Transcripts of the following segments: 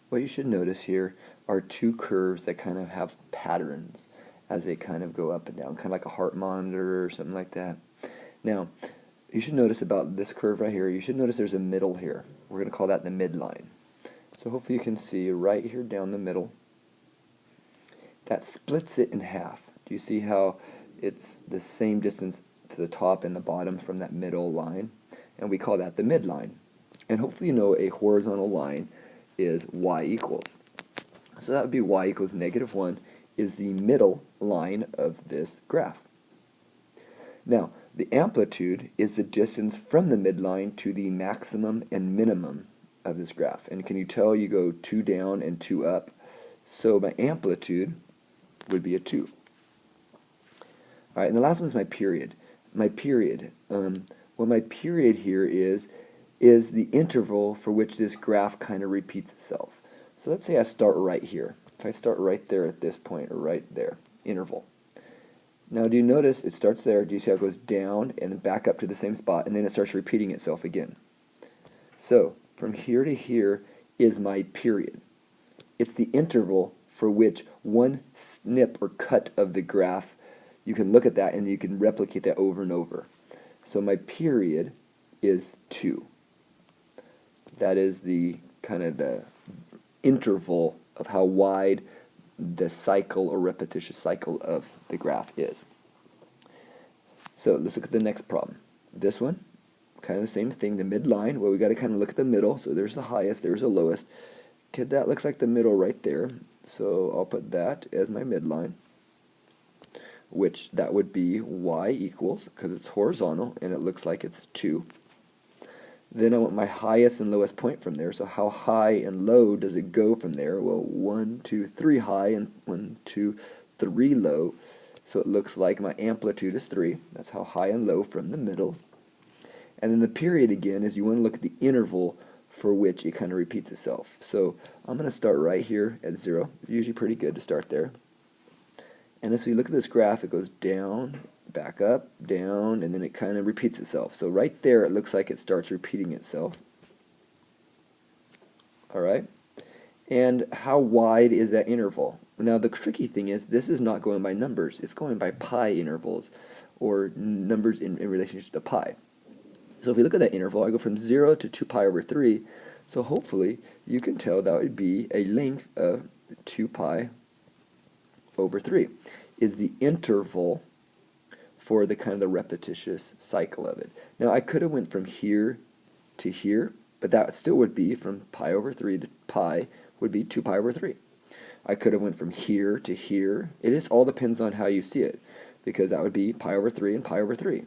What you should notice here are two curves that kind of have patterns as they kind of go up and down, kind of like a heart monitor or something like that. Now, you should notice about this curve right here, you should notice there's a middle here. We're going to call that the midline. So hopefully you can see right here down the middle, that splits it in half. Do you see how it's the same distance to the top and the bottom from that middle line? And we call that the midline. And hopefully you know a horizontal line is y equals. So that would be y equals -1 is the middle line of this graph. Now, the amplitude is the distance from the midline to the maximum and minimum of this graph. And can you tell you go 2 down and 2 up? So my amplitude would be a 2. All right, and the last one is my period. My period. What my period here is the interval for which this graph kind of repeats itself. So let's say I start right here. If I start right there at this point, or right there, interval. Now do you notice it starts there, do you see how it goes down and then back up to the same spot, and then it starts repeating itself again. So from here to here is my period. It's the interval for which one snip or cut of the graph, you can look at that and you can replicate that over and over. So my period is 2. That is the kind of the interval of how wide the cycle or repetitious cycle of the graph is. So let's look at the next problem. This one, kind of the same thing, the midline. Well, we got to kind of look at the middle. So there's the highest, there's the lowest. Okay, that looks like the middle right there. So I'll put that as my midline, which that would be y equals, because it's horizontal and it looks like it's 2. Then I want my highest and lowest point from there. So how high and low does it go from there? Well, 1, 2, 3 high and 1, 2, 3 low. So it looks like my amplitude is 3. That's how high and low from the middle. And then the period again is you want to look at the interval for which it kind of repeats itself. So I'm going to start right here at 0. It's usually pretty good to start there. And as we look at this graph, it goes down, back up, down, and then it kind of repeats itself. So right there, it looks like it starts repeating itself. All right? And how wide is that interval? Now, the tricky thing is this is not going by numbers. It's going by pi intervals, or numbers in relationship to pi. So if we look at that interval, I go from 0 to 2 pi over 3. So hopefully, you can tell that would be a length of 2 pi over 3 is the interval for the kind of the repetitious cycle of it. Now I could have went from here to here, but that still would be from pi over 3 to pi would be 2 pi over 3. I could have went from here to here. It just all depends on how you see it, because that would be pi over 3 and pi over 3.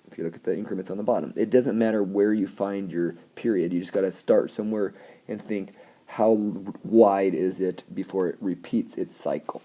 If you look at the increments on the bottom, it doesn't matter where you find your period. You just got to start somewhere and think how wide is it before it repeats its cycle.